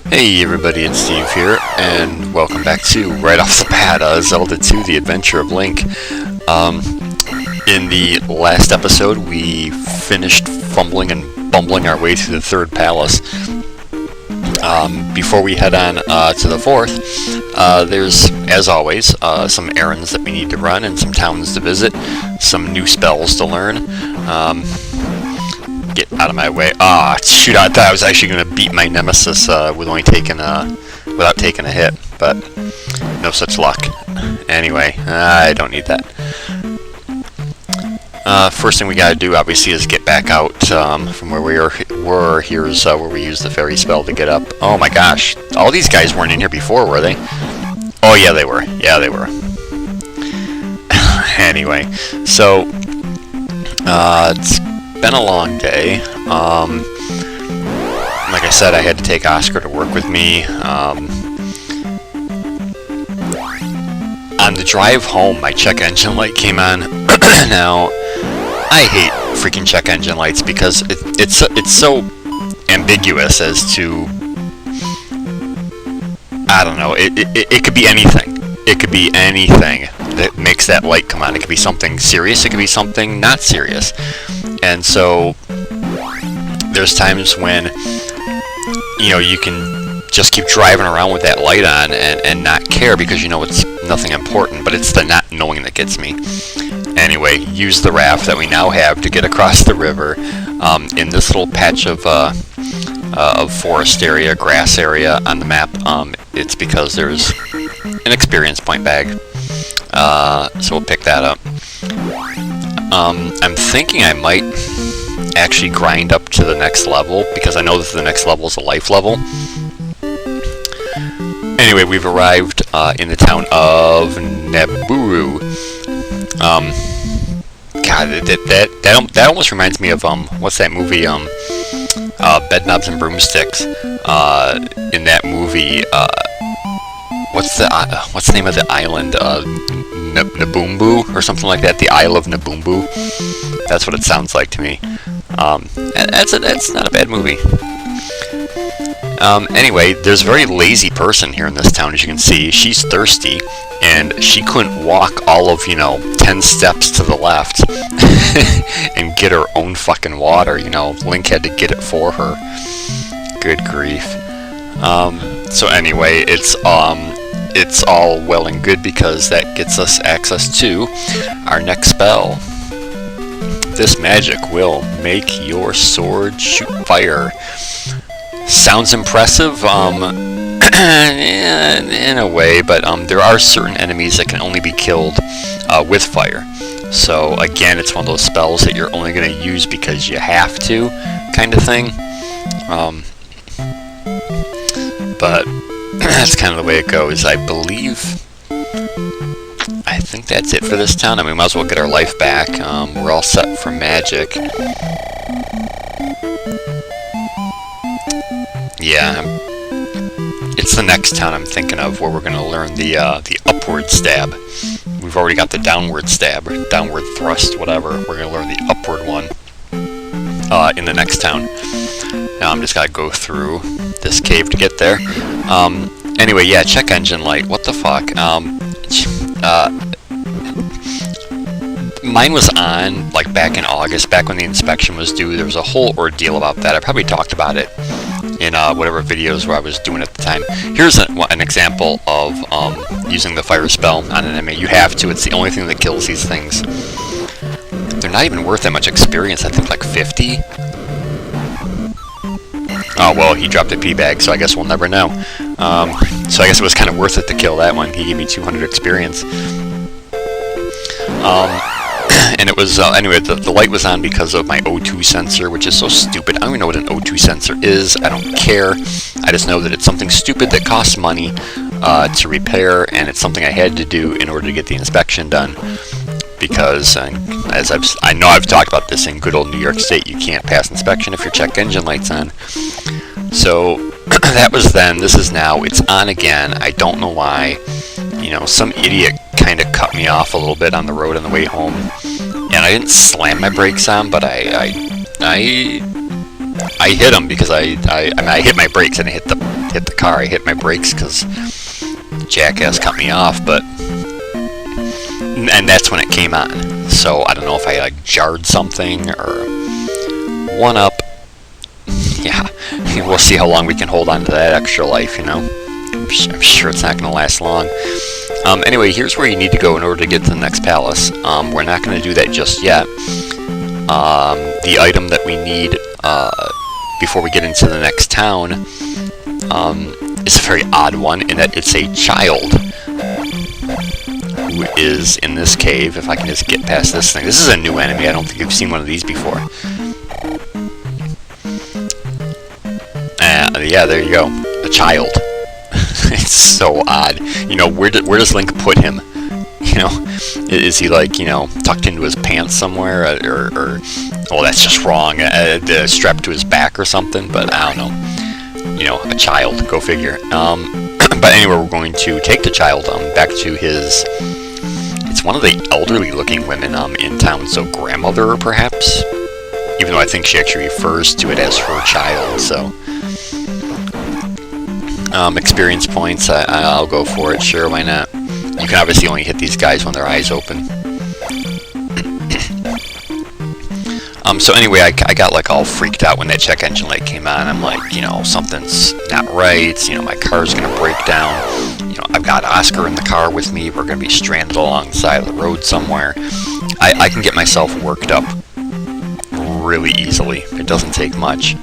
Hey everybody, it's Steve here, and welcome back to, right off the bat, Zelda 2, The Adventure of Link. In the last episode, we finished fumbling and bumbling our way through the third palace. Before we head on to the fourth, there's, as always, some errands that we need to run and some towns to visit, some new spells to learn. Get out of my way. Shoot, I thought I was actually going to beat my nemesis without taking a hit, but no such luck. Anyway, I don't need that. First thing we gotta do, obviously, is get back out from where we were. Here's where we used the fairy spell to get up. Oh my gosh, all these guys weren't in here before, were they? Oh yeah, they were. Yeah, they were. Anyway, so it's been a long day. Like I said, I had to take Oscar to work with me. On the drive home, my check engine light came on. Now, I hate freaking check engine lights because it's so ambiguous as to, I don't know, it could be anything. It could be anything that makes that light come on. It could be something serious, it could be something not serious. And so, there's times when, you know, you can just keep driving around with that light on and not care because you know it's nothing important, but it's the not knowing that gets me. Anyway, use the raft that we now have to get across the river in this little patch of forest area, grass area on the map. It's because there's an experience point bag, so we'll pick that up. I'm thinking I might actually grind up to the next level because I know that the next level is a life level. Anyway, we've arrived in the town of Naburu. God, that almost reminds me of what's that movie? Bedknobs and Broomsticks. In that movie, what's the name of the island? Naboombu or something like that. The Isle of Naboombu. That's what it sounds like to me. That's not a bad movie. Anyway, there's a very lazy person here in this town, as you can see. She's thirsty, and she couldn't walk all of, 10 steps to the left and get her own fucking water. Link had to get it for her. Good grief. So anyway, it's all well and good because that gets us access to our next spell. This magic will make your sword shoot fire. Sounds impressive, in a way, but there are certain enemies that can only be killed with fire. So again, it's one of those spells that you're only going to use because you have to, kind of thing. But that's kind of the way it goes. I think that's it for this town. We might as well get our life back. We're all set for magic. Yeah, it's the next town I'm thinking of where we're going to learn the upward stab. We've already got the downward stab, or downward thrust, whatever. We're going to learn the upward one in the next town. Now I'm just got to go through this cave to get there. Anyway, yeah, check engine light. What the fuck? Mine was on, like, back in August, back when the inspection was due. There was a whole ordeal about that. I probably talked about it in whatever videos where I was doing at the time. Here's an example of using the fire spell on an enemy. You have to. It's the only thing that kills these things. They're not even worth that much experience. I think like 50. Oh, well, he dropped a P-bag, so I guess we'll never know. So I guess it was kind of worth it to kill that one. He gave me 200 experience. And it was, anyway, the light was on because of my O2 sensor, which is so stupid. I don't even know what an O2 sensor is. I don't care. I just know that it's something stupid that costs money to repair, and it's something I had to do in order to get the inspection done. Because, as I know I've talked about this in good old New York State, you can't pass inspection if your check engine light's on. So, that was then. This is now. It's on again. I don't know why. Some idiot kind of cut me off a little bit on the road on the way home. And I didn't slam my brakes on, but I I hit him because I mean, I hit my brakes. I didn't hit the car. I hit my brakes because the jackass cut me off. But and that's when it came on. So I don't know if I like jarred something or one up. Yeah, we'll see how long we can hold on to that extra life. You know, I'm sure it's not going to last long. Anyway, here's where you need to go in order to get to the next palace. We're not going to do that just yet. The item that we need before we get into the next town is a very odd one in that it's a child who is in this cave. If I can just get past this thing. This is a new enemy. I don't think I've seen one of these before. Yeah, there you go. A child. It's so odd. You know, where does Link put him? You know, is he like, you know, tucked into his pants somewhere, or well, that's just wrong. Strapped to his back or something. But I don't know. You know, a child. Go figure. But anyway, we're going to take the child back to his. It's one of the elderly-looking women in town, so grandmother perhaps. Even though I think she actually refers to it as her child. So. Experience points, I'll go for it, sure, why not? You can obviously only hit these guys when their eyes open. So anyway, I got like all freaked out when that check engine light came on. I'm like, you know, something's not right, you know, my car's gonna break down. You know, I've got Oscar in the car with me, we're gonna be stranded along the side of the road somewhere. I can get myself worked up really easily. It doesn't take much.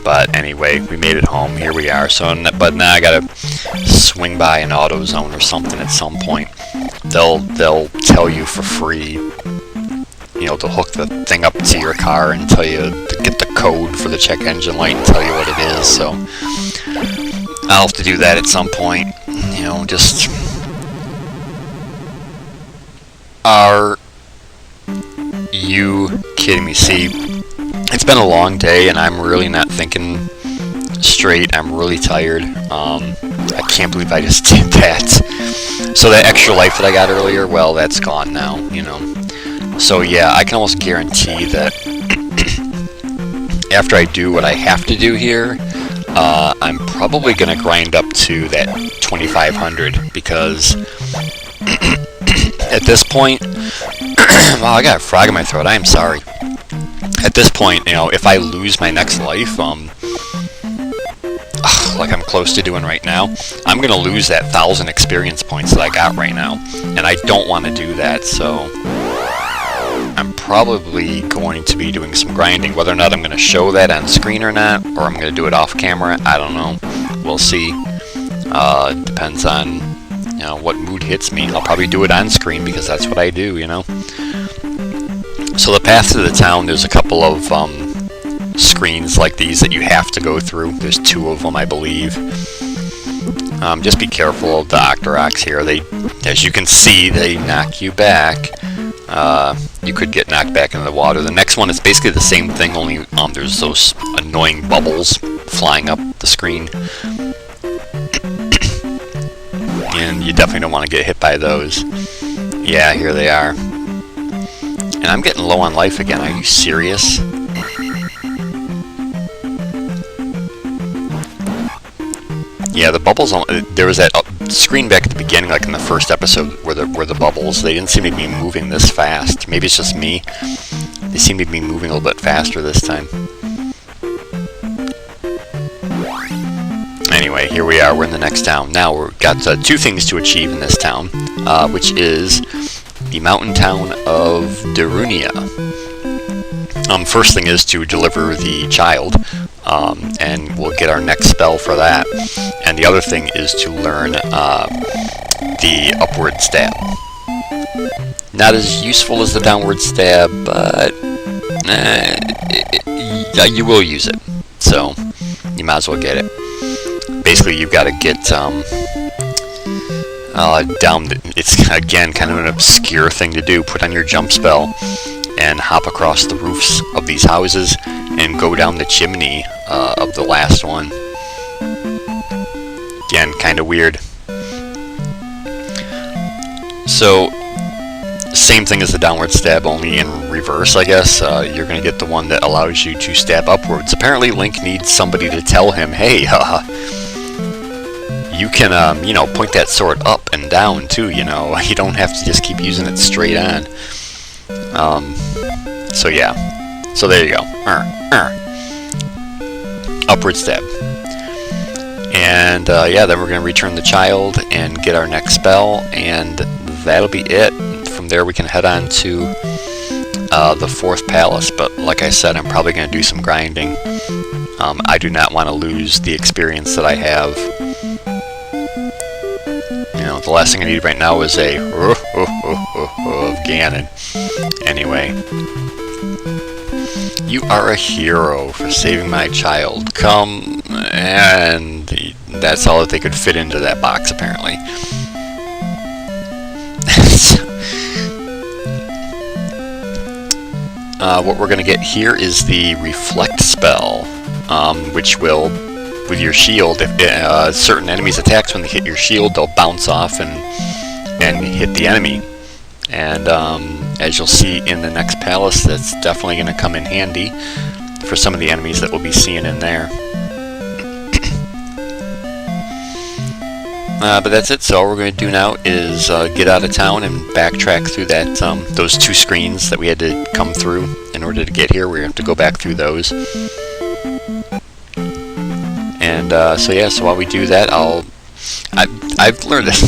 But anyway, we made it home. Here we are. So, but now I gotta swing by an AutoZone or something at some point. They'll tell you for free, you know, to hook the thing up to your car and tell you to get the code for the check engine light and tell you what it is. So I'll have to do that at some point. You know, just are you kidding me? See. It's been a long day, and I'm really not thinking straight. I'm really tired. I can't believe I just did that. So that extra life that I got earlier, well, that's gone now, you know. So yeah, I can almost guarantee that after I do what I have to do here, I'm probably going to grind up to that 2,500, because at this point, wow, I got a frog in my throat. I am sorry. At this point, you know, if I lose my next life, like I'm close to doing right now, I'm going to lose that 1,000 experience points that I got right now. And I don't want to do that, so I'm probably going to be doing some grinding. Whether or not I'm going to show that on screen or not, or I'm going to do it off camera, I don't know. We'll see. Depends on, you know, what mood hits me. I'll probably do it on screen because that's what I do, you know. So the path to the town, there's a couple of screens like these that you have to go through. There's 2 of them, I believe. Just be careful of the Octoroks here. They, as you can see, they knock you back. You could get knocked back into the water. The next one is basically the same thing, only there's those annoying bubbles flying up the screen. And you definitely don't want to get hit by those. Yeah, here they are. And I'm getting low on life again. Are you serious? Yeah, the bubbles. There was that screen back at the beginning, like in the first episode, where the bubbles. They didn't seem to be moving this fast. Maybe it's just me. They seem to be moving a little bit faster this time. Anyway, here we are. We're in the next town. Now we've got 2 things to achieve in this town, which is the mountain town of Darunia. First thing is to deliver the child, and we'll get our next spell for that. And the other thing is to learn the upward stab. Not as useful as the downward stab, but you will use it. So you might as well get it. Basically, you've got to get down. It's again kind of an obscure thing to do. Put on your jump spell and hop across the roofs of these houses and go down the chimney of the last one. Again, kind of weird. So same thing as the downward stab, only in reverse, I guess. You're going to get the one that allows you to stab upwards. Apparently Link needs somebody to tell him, hey, you can, you know, point that sword up and down too, you know. You don't have to just keep using it straight on. So yeah. So there you go. Upward stab. And yeah, then we're going to return the child and get our next spell, and that'll be it. From there we can head on to the 4th palace, but like I said, I'm probably going to do some grinding. I do not want to lose the experience that I have. You know, the last thing I need right now is a of Ganon. Anyway, you are a hero for saving my child. Come, and that's all that they could fit into that box, apparently. What we're going to get here is the Reflect spell, which will, with your shield, if certain enemies' attacks, when they hit your shield, they'll bounce off and hit the enemy. And as you'll see in the next palace, that's definitely going to come in handy for some of the enemies that we'll be seeing in there. But that's it. So all we're going to do now is get out of town and backtrack through that those 2 screens that we had to come through in order to get here. We're going to have to go back through those. And so yeah, so while we do that, I've learned this.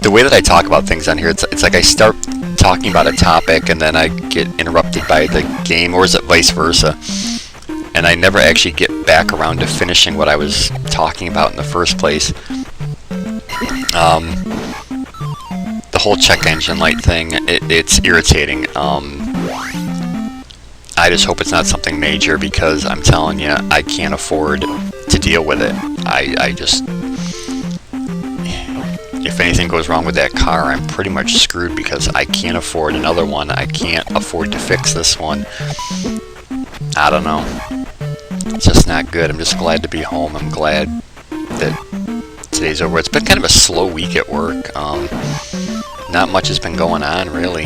The way that I talk about things on here, it's like I start talking about a topic and then I get interrupted by the game, or is it vice versa? And I never actually get back around to finishing what I was talking about in the first place. The whole check engine light thing, it's irritating. I just hope it's not something major, because I'm telling you, I can't afford to deal with it. I just... If anything goes wrong with that car, I'm pretty much screwed, because I can't afford another one. I can't afford to fix this one. I don't know. It's just not good. I'm just glad to be home. I'm glad that today's over. It's been kind of a slow week at work. Not much has been going on, really.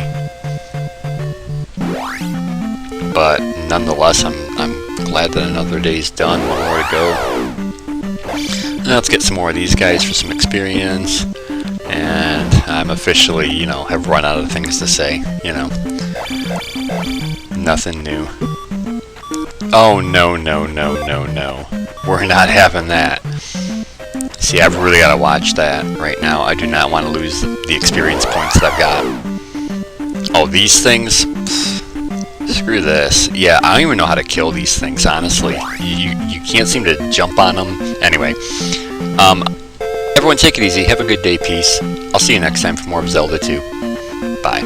But nonetheless, I'm glad that another day's done. One more to go. Now let's get some more of these guys for some experience. And I'm officially, you know, have run out of things to say, you know. Nothing new. Oh, no, no, no, no, no. We're not having that. See, I've really got to watch that right now. I do not want to lose the experience points that I've got. Oh, these things? Screw this. Yeah, I don't even know how to kill these things, honestly. You can't seem to jump on them. Anyway, everyone take it easy. Have a good day. Peace. I'll see you next time for more of Zelda 2. Bye.